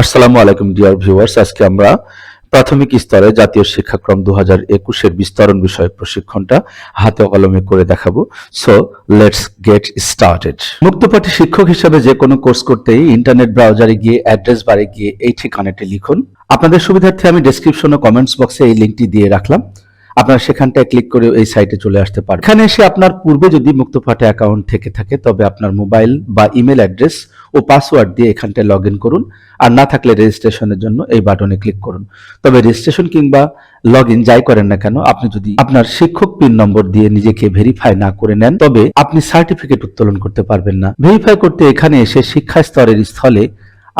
আসসালামু আলাইকুম dear viewers, আজকে আমরা প্রাথমিক স্তরে জাতীয় শিক্ষাক্রম 2021 এর বিস্তরণ বিষয়ক প্রশিক্ষণটা হাতে কলমে করে দেখাবো। So let's get started. মুক্তপাঠী শিক্ষক হিসেবে যে কোনো কোর্স করতেই ইন্টারনেট ব্রাউজারে গিয়ে অ্যাড্রেস বারে গিয়ে এই ঠিকানাটি লিখুন। আপনাদের সুবিধার্থে আমি ডেসক্রিপশন ও কমেন্টস বক্সে এই লিঙ্কটি দিয়ে রাখলাম, আপনারা সেখানটায় ক্লিক করে এই সাইটে চলে আসতে পারেন। এখানে এসে আপনার পূর্বে যদি মুক্তপাঠে অ্যাকাউন্ট থেকে থাকে তবে আপনার মোবাইল বা ইমেল অ্যাড্রেস ও পাসওয়ার্ড দিয়ে এখানটায় লগ ইন করুন, আর না থাকলে রেজিস্ট্রেশনের জন্য এই বাটনে ক্লিক করুন। তবে রেজিস্ট্রেশন কিংবা লগ ইন যাই করেন না কেন, আপনি যদি আপনার শিক্ষক পিন নম্বর দিয়ে নিজেকে ভেরিফাই না করে নেন তবে আপনি সার্টিফিকেট উত্তোলন করতে পারবেন না। ভেরিফাই করতে এখানে এসে শিক্ষা স্তরের স্থলে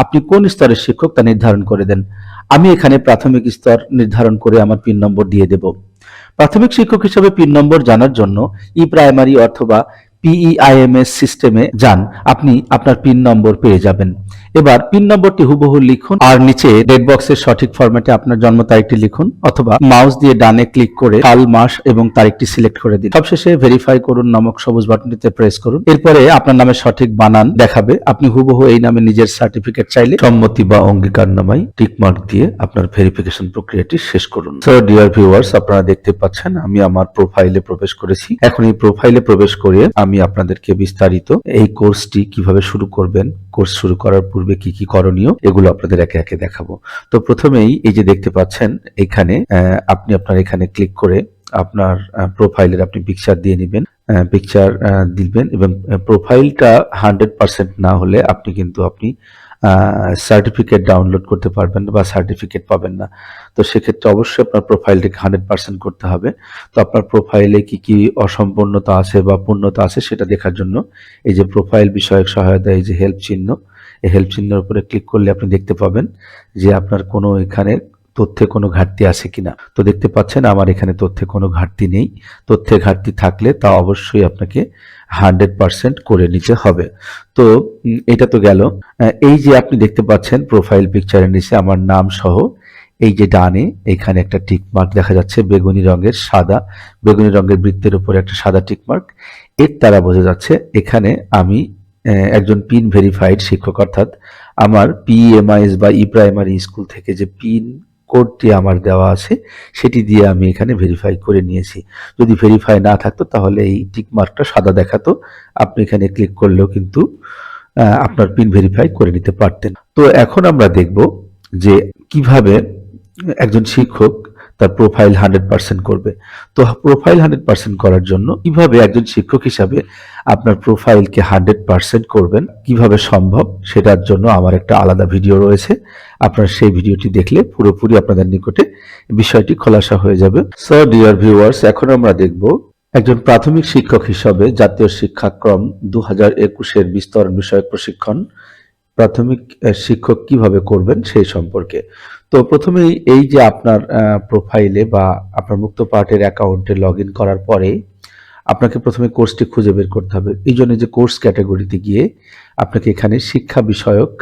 আপনি কোন স্তরের শিক্ষক তা নির্ধারণ করে দেন। আমি এখানে প্রাথমিক স্তর নির্ধারণ করে আমার পিন নম্বর দিয়ে দেব। প্রাথমিক শিক্ষক হিসেবে পিন নম্বর জানার জন্য ই প্রাইমারি অথবা PEIMS সিস্টেমে যান, আপনি আপনার পিন নম্বর পেয়ে যাবেন। এবার পিন নম্বরটি হুবহু লিখুন আর নিচে ডেট বক্সের সঠিক ফরম্যাটে আপনার জন্ম তারিখটি লিখুন, অথবা মাউস দিয়ে ডানে ক্লিক করে সাল, মাস এবং তারিখটি সিলেক্ট করে দিন। সবশেষে ভেরিফাই করুন নামক সবুজ বাটনটিতে প্রেস করুন। এরপরে আপনার নামের সঠিক বানান দেখাবে। আপনি হুবহু এই নামে নিজের সার্টিফিকেট চাইলে সম্মতি বা অঙ্গীকারনামায় টিক মার্ক দিয়ে আপনার ভেরিফিকেশন প্রক্রিয়াটি শেষ করুন। সো ডিয়ার ভিউয়ার্স, আপনারা দেখতে পাচ্ছেন আমি আমার প্রোফাইলে প্রবেশ করেছি। এখন এই প্রোফাইলে প্রবেশ করে আমি আপনাদেরকে বিস্তারিত এই কোর্সটি কিভাবে শুরু করবেন, কোর্স শুরু করার পূর্বে কি কি করণীয়, এগুলো আপনাদের একে একে দেখাবো। তো প্রথমেই এই যে দেখতে পাচ্ছেন এখানে আপনি আপনার এখানে ক্লিক করে আপনার প্রোফাইলের আপনি পিকচার দিয়ে নেবেন, পিকচার দিবেন, এবং প্রোফাইলটা 100% না হলে আপনি সার্টিফিকেট ডাউনলোড করতে পারবেন না বা সার্টিফিকেট পাবেন না। তো সেক্ষেত্রে অবশ্যই আপনার প্রোফাইলটাকে 100% করতে হবে। তো আপনার প্রোফাইলে কি কি অসম্পূর্ণতা আছে বা পূর্ণতা আছে সেটা দেখার জন্য এই যে প্রোফাইল বিষয়ক সহায়তা, এই যে হেল্প চিহ্ন, এই হেল্প চিহ্নের উপরে ক্লিক করলে আপনি দেখতে পাবেন যে আপনার কোনো এখানে তথ্যে কোনো ঘাটতি আছে কিনা। তো দেখতে পাচ্ছেন আমার এখানে তথ্যে কোনো ঘাটতি নেই। তথ্যে ঘাটতি থাকলে তা অবশ্যই আপনাকে 100% করে নিতে হবে। তো এটা তো গেল। এই যে আপনি দেখতে পাচ্ছেন প্রোফাইল পিকচারের নিচে আমার নাম সহ এই যে ডানে এখানে একটা টিক মার্ক দেখা যাচ্ছে, বেগুনি রঙের বৃত্তের উপরে একটা সাদা টিক মার্ক। এর দ্বারা বোঝা যাচ্ছে এখানে আমি একজন পিন ভেরিফাইড শিক্ষক, অর্থাৎ আমার PEMIS বা ই প্রাইমারি স্কুল থেকে যে পিন কোডটি আমার দেওয়া আছে সেটি দিয়ে আমি এখানে ভেরিফাই করে নিয়েছি। যদি ভেরিফাই না থাকতো তাহলে এই টিক মার্কটা সাদা দেখাতো, আপনি এখানে ক্লিক করলেও কিন্তু আপনার পিন ভেরিফাই করে নিতে পারতেন। তো এখন আমরা দেখব যে কিভাবে একজন শিক্ষক তার প্রোফাইল 100% করবে। তো প্রোফাইল 100% করার জন্য কিভাবে একজন শিক্ষক হিসাবে আপনার প্রোফাইলকে 100% করবেন, কিভাবে সম্ভব, সেটার জন্য আমার একটা আলাদা ভিডিও রয়েছে। আপনারা সেই ভিডিওটি দেখলে পুরোপুরি আপনাদের নিকটে বিষয়টি খোলাসা হয়ে যাবে। সো ডিয়ার ভিউয়ার্স, এখন আমরা দেখব একজন প্রাথমিক শিক্ষক হিসাবে জাতীয় শিক্ষাক্রম 2021-এর বিস্তরণ বিষয়ক প্রশিক্ষণ প্রাথমিক শিক্ষক কিভাবে করবেন সেই সম্পর্কে। তো প্রথমেই এই যে আপনার প্রোফাইলে বা আপনার মুক্তপাঠের অ্যাকাউন্টে লগ ইন করার পরে আপনাকে প্রথমে কোর্সটি খুঁজে বের করতে হবে। এই জন্য যে কোর্স ক্যাটাগরিতে গিয়ে আপনাকে এখানে শিক্ষা বিষয়ক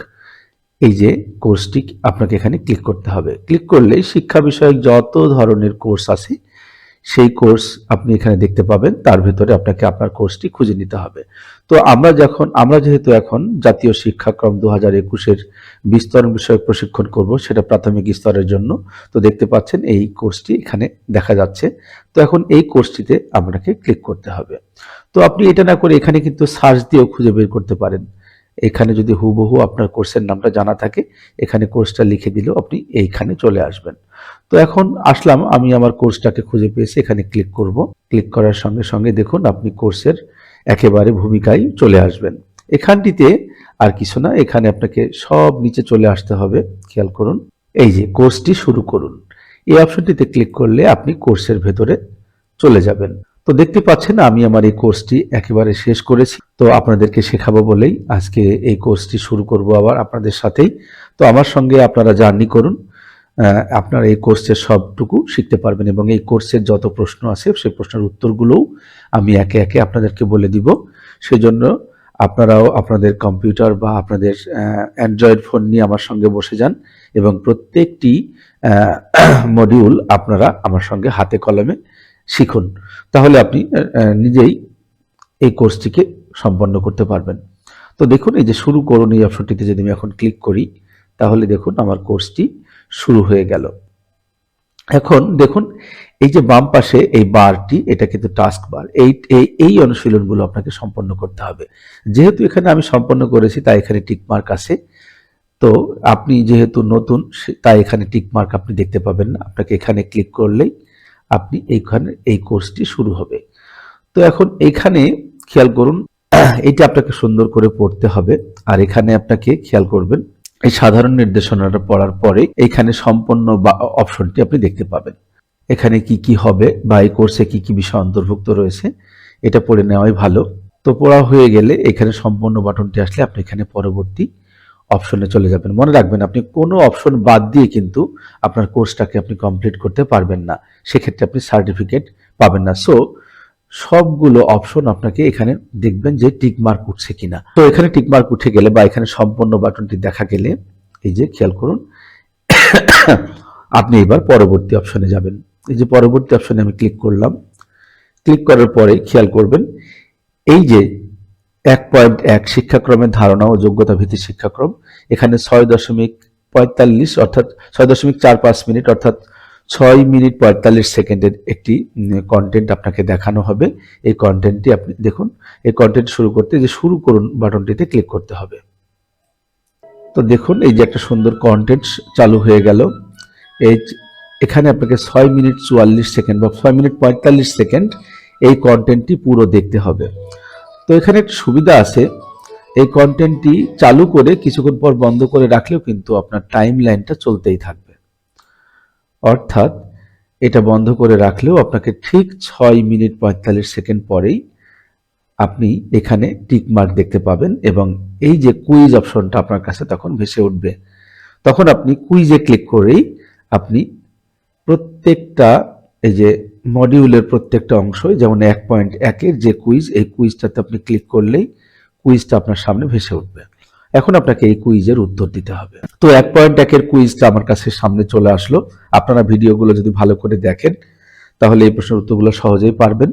এই যে কোর্সটি আপনাকে এখানে ক্লিক করতে হবে। ক্লিক করলে শিক্ষা বিষয়ক যত ধরনের কোর্স আছে সেই কোর্স আপনি এখানে দেখতে পাবেন। তার ভেতরে আপনাকে আপনার কোর্সটি খুঁজে নিতে হবে। তো আমরা যেহেতু এখন জাতীয় শিক্ষাক্রম 2021-এর বিস্তরণ বিষয়ক প্রশিক্ষণ করব, সেটা প্রাথমিক স্তরের জন্য। তো দেখতে পাচ্ছেন এই কোর্সটি এখানে দেখা যাচ্ছে। তো এখন এই কোর্সটিতে আপনাকে ক্লিক করতে হবে। তো আপনি এটা না করে এখানে কিন্তু সার্চ দিয়েও খুঁজে বের করতে পারেন। এখানে যদি হুবহু আপনার কোর্সের নামটা জানা থাকে, এখানে কোর্সটা লিখে দিলেও আপনি এইখানে চলে আসবেন। তো এখন আসলাম, আমি আমার কোর্সটাকে খুঁজে পেয়েছি, এখানে ক্লিক করব। ক্লিক করার সঙ্গে সঙ্গে দেখুন আপনি কোর্সের একেবারে ভূমিকায় চলে আসবেন। এখানটিতে আর কিছু না, এখানে আপনাকে সব নিচে চলে আসতে হবে। খেয়াল করুন, এই যে কোর্সটি শুরু করুন, এই অপশনটিতে ক্লিক করলে আপনি কোর্সের ভেতরে চলে যাবেন। তো দেখতে পাচ্ছেন আমি আমার এই কোর্সটি একেবারে শেষ করেছি। তো আপনাদেরকে শেখাবো বলেই আজকে এই কোর্সটি শুরু করব আবার আপনাদের সাথেই। তো আমার সঙ্গে আপনারা জার্নি করুন, আপনারা এই কোর্সের সবটুকু শিখতে পারবেন এবং এই কোর্সের যত প্রশ্ন আছে সেই প্রশ্নের উত্তরগুলোও আমি একে একে আপনাদেরকে বলে দিব। সেজন্য আপনারাও আপনাদের কম্পিউটার বা আপনাদের অ্যান্ড্রয়েড ফোন নিয়ে আমার সঙ্গে বসে যান এবং প্রত্যেকটি মডিউল আপনারা আমার সঙ্গে হাতে কলমে শিখুন। তাহলে আপনি নিজেই এই কোর্সটিকে সম্পন্ন করতে পারবেন। তো দেখুন এই যে শুরু করুন এই অপশনটিতে যদি আমি এখন ক্লিক করি তাহলে দেখুন আমার কোর্সটি শুরু হয়ে গেল। এখন দেখুন এই যে বাম পাশে এই বারটি, এটা কিন্তু টাস্ক বার। এই অনুশীলনগুলো আপনাকে সম্পন্ন করতে হবে। যেহেতু এখানে আমি সম্পন্ন করেছি তাই এখানে টিক মার্ক আছে। তো আপনি যেহেতু নতুন তাই এখানে টিক মার্ক আপনি দেখতে পাবেন না। আপনাকে এখানে ক্লিক করলেই আপনি এইখানে এই কোর্সটি শুরু হবে। তো এখন এইখানে খেয়াল করুন, এটা আপনাকে সুন্দর করে পড়তে হবে। আর এখানে আপনাকে খেয়াল করবেন, এই সাধারণ নির্দেশনাটা পড়ার পরে এখানে সম্পন্ন বা অপশনটি আপনি দেখতে পাবেন। এখানে কি কি হবে বা এই কোর্সে কি কি বিষয় অন্তর্ভুক্ত রয়েছে এটা পড়ে নেওয়াই ভালো। তো পড়া হয়ে গেলে এখানে সম্পন্ন বাটনটি আসলে আপনি এখানে পরবর্তী অপশনে চলে যাবেন। মনে রাখবেন আপনি কোনো অপশন বাদ দিয়ে কিন্তু আপনার কোর্সটাকে আপনি কমপ্লিট করতে পারবেন না, সেক্ষেত্রে আপনি সার্টিফিকেট পাবেন না। সো সবগুলো অপশন আপনাকে এখানে দেখবেন যে টিক মার্ক উঠছে কিনা। তো এখানে টিক মার্ক উঠে গেলে বা এখানে সম্পন্ন বাটনটি দেখা গেলে এই যে খেয়াল করুন আপনি এবার পরবর্তী অপশনে যাবেন। এই যে পরবর্তী অপশনে আমি ক্লিক করলাম। ক্লিক করার পরে খেয়াল করবেন এই যে 1.1 শিক্ষাক্রমের ধারণা ও যোগ্যতা ভিত্তিক শিক্ষাক্রম, এখানে 6.45 অর্থাৎ 6.45 মিনিট অর্থাৎ 6 মিনিট 45 সেকেন্ডের একটি কন্টেন্ট আপনাকে দেখানো হবে। এই কন্টেন্টটি আপনি দেখুন, এই কন্টেন্ট শুরু করতে যে শুরু করুন বাটনটিতে ক্লিক করতে হবে। তো দেখুন এই যে একটা সুন্দর কন্টেন্ট চালু হয়ে গেল। এখানে আপনাকে 6 মিনিট 44 সেকেন্ড বা 6 মিনিট 45 সেকেন্ড এই কন্টেন্টটি পুরো দেখতে হবে। তো এখানে একটা সুবিধা আছে, এই কন্টেন্টটি চালু করে কিছুক্ষণ পর বন্ধ করে রাখলেও কিন্তু আপনার টাইম লাইনটা চলতেই থাকবে। অর্থাৎ এটা বন্ধ করে রাখলেও আপনাকে ঠিক 6 মিনিট 45 সেকেন্ড পরেই আপনি এখানে টিক মার্ক দেখতে পাবেন এবং এই যে কুইজ অপশনটা আপনার কাছে তখন ভেসে উঠবে। তখন আপনি কুইজে ক্লিক করেই আপনি প্রত্যেকটা এই যে মডিউলের প্রত্যেকটা অংশই, যেমন 1.1 এর যে কুইজ, এই কুইজটাতে আপনি ক্লিক করলেই কুইজটা আপনার সামনে ভেসে উঠবে। এখন আপনাকে এই কুইজের উত্তর দিতে হবে। তো 1.1 এর কুইজটা আমার কাছে সামনে চলে আসলো। আপনারা ভিডিওগুলো যদি ভালো করে দেখেন তাহলে এই প্রশ্নের উত্তরগুলো সহজেই পারবেন।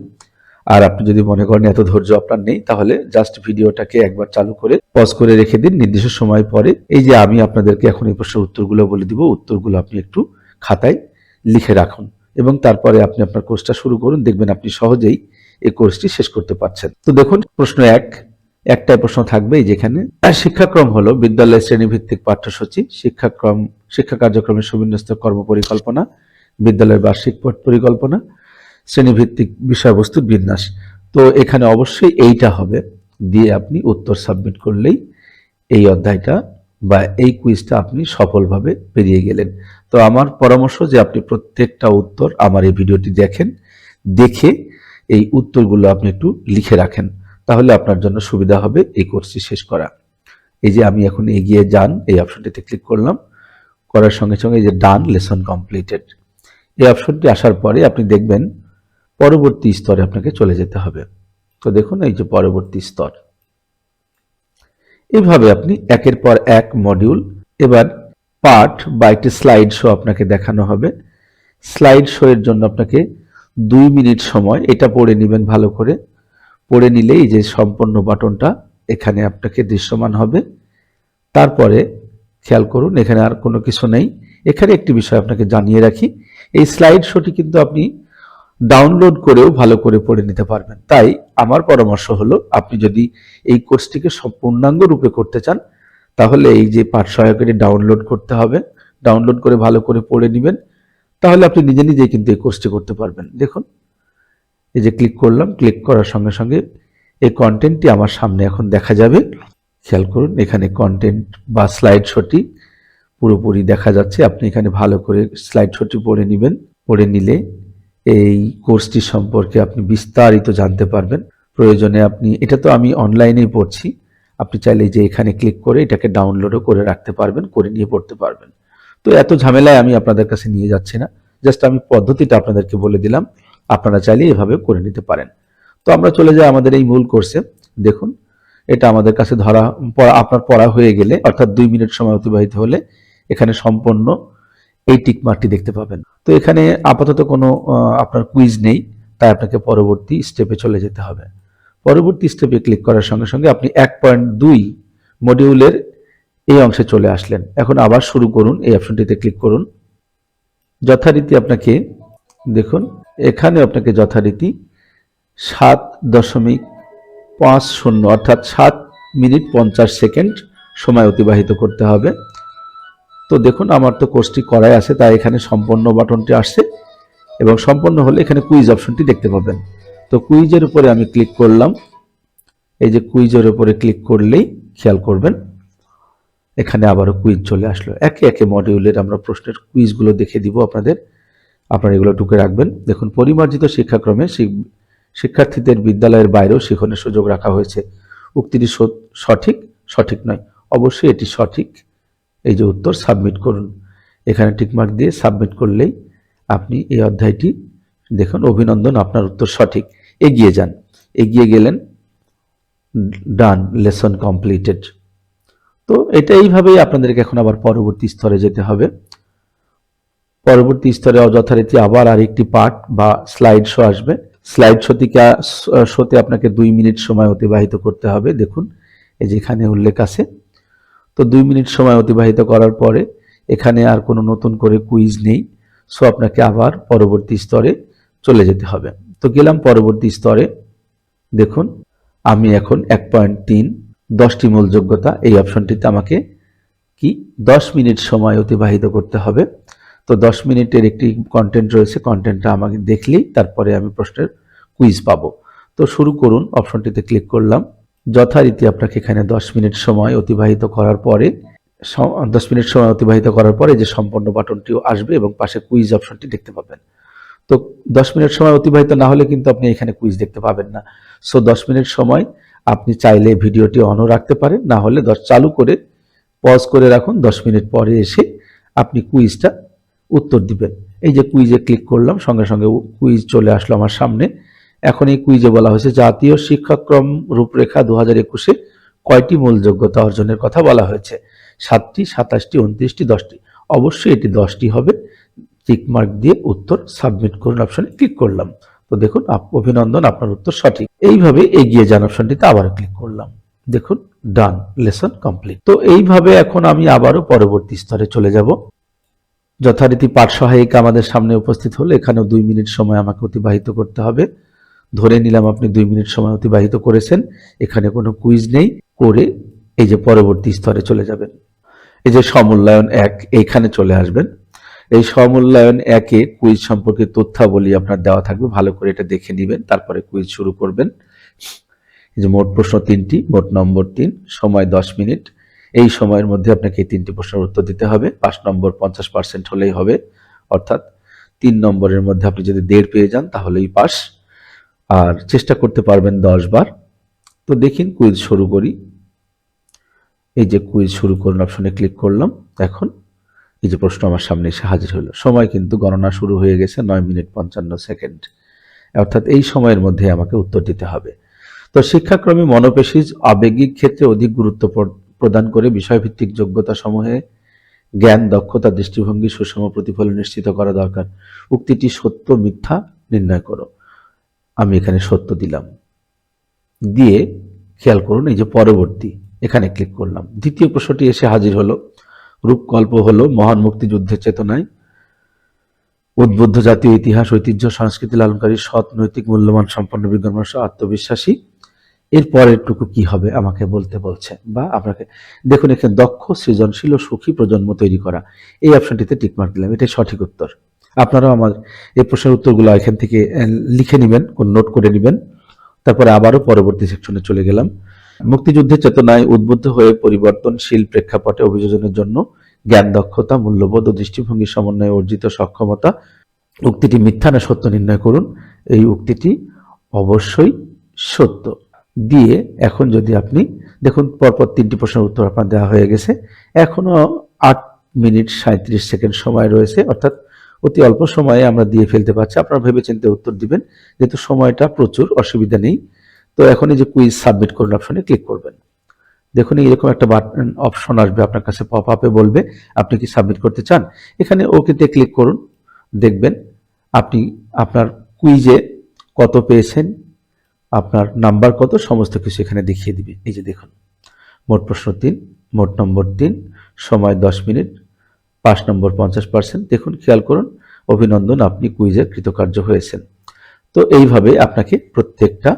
আর আপনি যদি মনে করেন এত ধৈর্য আপনার নেই, তাহলে জাস্ট ভিডিওটাকে একবার চালু করে পজ করে রেখে দিন। নির্দিষ্ট সময় পরে এই যে আমি আপনাদেরকে এখন এই প্রশ্নের উত্তরগুলো বলে দিব, উত্তরগুলো আপনি একটু খাতায় লিখে রাখুন এবং তারপরে আপনি আপনার কোর্সটা শুরু করুন। দেখবেন আপনি সহজেই এই কোর্সটি শেষ করতে পারছেন। তো দেখুন প্রশ্ন 1, একটাই প্রশ্ন থাকবে যেখানে শিক্ষাক্রম হলো বিদ্যালয়ের শ্রেণীভিত্তিক পাঠ্যসূচি, শিক্ষা কার্যক্রমের সুবিন্যস্ত কর্মপরিকল্পনা, বিদ্যালয়ের বার্ষিক পরিকল্পনা, শ্রেণীভিত্তিক বিষয়বস্তুর বিন্যাস। তো এখানে অবশ্যই এইটা হবে, দিয়ে আপনি উত্তর সাবমিট করলেই এই অধ্যায়টা বা এই কুইজটা আপনি সফলভাবে পেরিয়ে গেলেন। তো আমার পরামর্শ যে আপনি প্রত্যেকটা উত্তর আমার এই ভিডিওটি দেখেন, দেখে এই উত্তরগুলো আপনি একটু লিখে রাখেন, তাহলে আপনার জন্য সুবিধা হবে এই কোর্সটি শেষ করা। এই যে আমি এখন এগিয়ে যান এই অপশনটিতে ক্লিক করলাম, করার সঙ্গে সঙ্গে এই যে ডান লেসন কমপ্লিটেড এই অপশনটি আসার পরে আপনি দেখবেন পরবর্তী স্তরে আপনাকে চলে যেতে হবে। তো দেখুন এই যে পরবর্তী স্তর, এইভাবে আপনি একের পর এক মডিউল, এবার পাঠ বা একটি স্লাইড শো আপনাকে দেখানো হবে। স্লাইড শো এর জন্য আপনাকে 2 মিনিট সময় এটা পড়ে নেবেন ভালো করে। পড়ে নিলেই যে সম্পন্ন বাটনটা এখানে আপনাকে দৃশ্যমান হবে। তারপরে খেয়াল করুন এখানে আর কোনো কিছু নেই। এখানে একটি বিষয় আপনাকে জানিয়ে রাখি, এই স্লাইড শোটি কিন্তু আপনি ডাউনলোড করেও ভালো করে পড়ে নিতে পারবেন। তাই আমার পরামর্শ হলো আপনি যদি এই কোর্সটিকে পূর্ণাঙ্গ রূপে করতে চান তাহলে এই যে পাঠ সহায়কটি ডাউনলোড করতে হবে, ডাউনলোড করে ভালো করে পড়ে নেবেন, তাহলে আপনি নিজে নিজেই কিন্তু এই কোর্সটি করতে পারবেন। দেখুন এই যে ক্লিক করলাম, ক্লিক করার সঙ্গে সঙ্গে এই কন্টেন্টটি আমার সামনে এখন দেখা যাবে। খেয়াল করুন এখানে কন্টেন্ট বা স্লাইড শোটি পুরোপুরি দেখা যাচ্ছে। আপনি এখানে ভালো করে স্লাইড শোটি পড়ে নেবেন, পড়ে নিলে এই কোর্সটি সম্পর্কে আপনি বিস্তারিত জানতে পারবেন। প্রয়োজনে আপনি, এটা তো আমি অনলাইনেই পড়ছি, আপনি চাইলে যে এখানে ক্লিক করে এটাকে ডাউনলোডও করে রাখতে পারবেন, করে নিয়ে পড়তে পারবেন। তো এত ঝামেলায় আমি আপনাদের কাছে নিয়ে যাচ্ছি না, জাস্ট আমি পদ্ধতিটা আপনাদেরকে বলে দিলাম, আপনারা চাইলে এভাবে করে নিতে পারেন। তো আমরা চলে যাই আমাদের এই মূল কোর্সে। দেখুন এটা আমাদের কাছে আপনার পড়া হয়ে গেলে অর্থাৎ 2 মিনিট সময় অতিবাহিত হলে এখানে সম্পন্ন এই টিক মার্কটি দেখতে পাবেন। তো এখানে আপাতত কোনো আপনার কুইজ নেই, তাই আপনাকে পরবর্তী স্টেপে চলে যেতে হবে। পরবর্তী স্টেপে ক্লিক করার সঙ্গে সঙ্গে আপনি 1.2 মডিউলের এই অংশে চলে আসলেন। এখন আবার শুরু করুন, এই অপশনটিতে ক্লিক করুন। যথারীতি আপনাকে দেখুন এখানে আপনাকে যথারীতি 7.50 অর্থাৎ 7 মিনিট 50 সেকেন্ড সময় অতিবাহিত করতে হবে। তো দেখুন আমার তো কোর্সটি করাই আছে, তাই এখানে সম্পন্ন বাটনটি আসছে এবং সম্পন্ন হলে এখানে কুইজ অপশনটি দেখতে পাবেন। তো কুইজের উপরে আমি ক্লিক করলাম। এই যে কুইজের উপরে ক্লিক করলেই খেয়াল করবেন এখানে আবারও কুইজ চলে আসলো। একে একে মডিউলের আমরা প্রশ্নের কুইজগুলো দেখে দিব আপনাদের, আপনারা এগুলো টুকে রাখবেন। দেখুন পরিমার্জিত শিক্ষাক্রমে শিক্ষার্থীদের বিদ্যালয়ের বাইরেও শিখনের সুযোগ রাখা হয়েছে। উক্তিটি সঠিক, সঠিক নয়। অবশ্যই এটি সঠিক। এই যে উত্তর সাবমিট করুন, এখানে টিকমার্ক দিয়ে সাবমিট করলেই আপনি এই অধ্যায়টি দেখুন। অভিনন্দন, আপনার উত্তর সঠিক। এগিয়ে যান, এগিয়ে গেলেন, ডান, লেসন কমপ্লিটেড। তো এটা এইভাবেই আপনাদেরকে এখন আবার পরবর্তী স্তরে যেতে হবে। পরবর্তী স্তরে যথারীতি আবার আরেকটি পার্ট বা স্লাইড শো আসবে। স্লাইড শোতে আপনাকে 2 মিনিট সময় অতিবাহিত করতে হবে। দেখুন এই যে এখানে উল্লেখ আছে। তো 2 মিনিট সময় অতিবাহিত করার পরে এখানে আর কোনো নতুন করে কুইজ নেই। সো আপনাকে আবার পরবর্তী স্তরে চলে যেতে হবে। তো গেলাম পরবর্তী স্তরে। দেখুন আমি এখন 1.3 10টি মূল যোগ্যতা, এই অপশনটিতে আমাকে কি 10 মিনিট সময় অতিবাহিত করতে হবে। তো 10 মিনিটের একটি কন্টেন্ট রয়েছে, কন্টেন্টটা আমাকে দেখলেই তারপরে আমি প্রশ্নের কুইজ পাবো। তো শুরু করুন অপশনটিতে ক্লিক করলাম। যথারীতি আপনাকে এখানে 10 মিনিট সময় অতিবাহিত করার পরে 10 মিনিট সময় অতিবাহিত করার পরে যে সম্পন্ন বাটনটিও আসবে এবং পাশে কুইজ অপশনটি দেখতে পাবেন। তো 10 মিনিট সময় অতিবাহিত না হলে কিন্তু আপনি এখানে কুইজ দেখতে পাবেন না। সো 10 মিনিট সময় আপনি চাইলে ভিডিওটি অনও রাখতে পারেন, না হলে চালু করে পজ করে রাখুন। 10 মিনিট পরে এসে আপনি কুইজটা উত্তর দিবেন। এই যে কুইজে ক্লিক করলাম, সঙ্গে সঙ্গে কুইজ চলে আসলো আমার সামনে। এখন এই কুইজে বলা হয়েছে জাতীয় শিক্ষাক্রম রূপরেখা 2021-এ কয়টি মূল যোগ্যতা অর্জনের কথা বলা হয়েছে? 7টি, 27টি, 29টি, 10টি। অবশ্যই এটি 10টি হবে। টিকমার্ক দিয়ে উত্তর সাবমিট করুন অপশনে ক্লিক করলাম। তো দেখুন অভিনন্দন, আপনার উত্তর সঠিক। এইভাবে এগিয়ে যান অপশনটিতে আবার ক্লিক করলাম। দেখুন ডান, লেসন কমপ্লিট। তো এইভাবে এখন আমি আবারও পরবর্তী স্তরে চলে যাব। যথারীতি পাঠ সহায়িকা আমাদের সামনে উপস্থিত হলো। এখানেও 2 মিনিট সময় আমাকে অতিবাহিত করতে হবে। ধরে নিলাম আপনি 2 মিনিট সময় অতিবাহিত করেছেন, এখানে কোনো কুইজ নেই। করে এই যে পরবর্তী স্তরে চলে যাবেন। এই যে সমূল্যায়ন 1, এইখানে চলে আসবেন। এই সমূল্যায়ন 1-এ কুইজ সম্পর্কে তথ্যাবলী আপনার দেওয়া থাকবে, ভালো করে এটা দেখে নেবেন, তারপরে কুইজ শুরু করবেন। এই যে মোট প্রশ্ন 3টি, মোট নম্বর 3, সময় 10 মিনিট। এই সময়ের মধ্যে আপনাকে এই 3টি প্রশ্নের উত্তর দিতে হবে। 5 নম্বর 50% হলেই হবে, অর্থাৎ 3 নম্বরের মধ্যে আপনি যদি 1.5 পেয়ে যান তাহলেই পাস। আর চেষ্টা করতে পারবেন 10 বার। তো দেখুন কুইজ শুরু করি। এই যে কুইজ শুরু করুন অপশনে ক্লিক করলাম। এখন এই যে প্রশ্ন আমার সামনে এসে হাজির হলো। সময় কিন্তু গণনা শুরু হয়ে গেছে, 9 মিনিট 55 সেকেন্ড, অর্থাৎ এই সময়ের মধ্যে আমাকে উত্তর দিতে হবে। তো শিক্ষাক্রমে মনোপেশিজ আবেগিক ক্ষেত্রে অধিক গুরুত্ব প্রদান করে বিষয়ভিত্তিক যোগ্যতা সমূহে জ্ঞান, দক্ষতা, দৃষ্টিভঙ্গি, সুষম প্রতিফলন নিশ্চিত করা দরকার। উক্তিটি সত্য মিথ্যা নির্ণয় করো। আমি এখানে সত্য দিলাম, দিয়ে খেয়াল করুন এই যে পরবর্তী, এখানে ক্লিক করলাম। দ্বিতীয় প্রশ্নটি এসে হাজির হলো। রূপকল্প হলো মহান মুক্তিযুদ্ধের চেতনায় উদ্বুদ্ধ জাতীয় ইতিহাস, ঐতিহ্য, সংস্কৃতি লালনকারী, সৎ, নৈতিক মূল্যমান সম্পন্ন, বিজ্ঞান মানুষ, আত্মবিশ্বাসী। এর পরেরটুকু কি হবে আমাকে বলতে বলছে, বা আপনাকে দেখুন এখানে দক্ষ, সৃজনশীল ও সুখী প্রজন্ম তৈরি করা, এই অপশনটিতে টিকমার্ক দিলাম। এটাই সঠিক উত্তর। আপনারাও আমার এই প্রশ্নের উত্তরগুলো এখান থেকে লিখে নেবেন, নোট করে নেবেন। তারপরে আবারও পরবর্তী সেকশনে চলে গেলাম। মুক্তিযুদ্ধের চেতনায় উদ্বুদ্ধ হয়ে পরিবর্তনশীল প্রেক্ষাপটে অভিযোজনের জন্য জ্ঞান, দক্ষতা, মূল্যবোধ ও দৃষ্টিভঙ্গির সমন্বয়ে অর্জিত সক্ষমতা। উক্তিটি মিথ্যা না সত্য নির্ণয় করুন। এই উক্তিটি অবশ্যই সত্য। দিয়ে এখন যদি আপনি দেখুন পরপর 3টি প্রশ্নের উত্তর আপনার দেওয়া হয়ে গেছে। এখনো 8 মিনিট 37 সেকেন্ড সময় রয়েছে, অর্থাৎ অতি অল্প সময়ে আমরা দিয়ে ফেলতে পারছি। আপনারা ভেবেচিন্তে উত্তর দিবেন, যেহেতু সময়টা প্রচুর, অসুবিধা নেই। তো এখন এই যে কুইজ সাবমিট করুন অপশনে ক্লিক করবেন। দেখুন এইরকম একটা বাটন অপশন আসবে আপনার কাছে, পপ আপে বলবে আপনি কি সাবমিট করতে চান। এখানে ওকেতে ক্লিক করুন। দেখবেন আপনি আপনার কুইজে কত পেয়েছেন, আপনার নাম্বার কত, সমস্ত কিছু এখানে দেখিয়ে দিবে। এই যে দেখুন মোট প্রশ্ন 3, মোট নম্বর 3, সময় 10 মিনিট, পাস নম্বর 50%। দেখুন, খেয়াল করুন, অভিনন্দন, আপনি কুইজে কৃতকার্য হয়েছেন। তো এইভাবে আপনাকে প্রত্যেকটা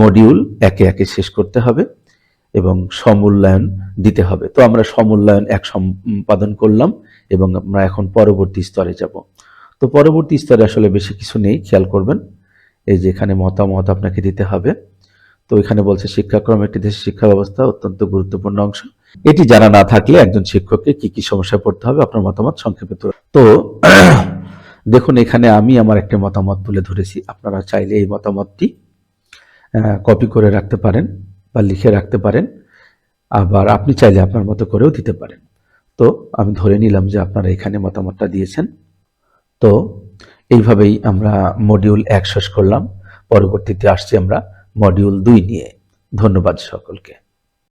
মডিউল একে একে শেষ করতে হবে এবং সমূল্যায়ন দিতে হবে। তো আমরা সমূল্যায়ন 1 সম্পাদন করলাম এবং আমরা এখন পরবর্তী স্তরে যাব। তো পরবর্তী স্তরে আসলে বেশি কিছু নেই, খেয়াল করবেন। এই যে এখানে মতামত আপনাকে দিতে হবে। তো এখানে বলছে শিক্ষাক্রম একটি দেশের শিক্ষা ব্যবস্থা অত্যন্ত গুরুত্বপূর্ণ অংশ। এটি জানা না থাকলে একজন শিক্ষককে কি কি সমস্যায় পড়তে হবে, আপনার মতামত সংক্ষেপে তো দেখুন, এখানে আমি আমার একটা মতামত তুলে ধরেছি। আপনারা চাইলে এই মতামতটি কপি করে রাখতে পারেন বা লিখে রাখতে পারেন, আবার আপনি চাইলে আপনার মতো করেও দিতে পারেন। তো আমি ধরে নিলাম যে আপনারা এখানে মতামতটা দিয়েছেন। তো এইভাবেই আমরা মডিউল 1 শেষ করলাম। পরবর্তীতে আসছি আমরা মডিউল 2 নিয়ে। ধন্যবাদ সকলকে।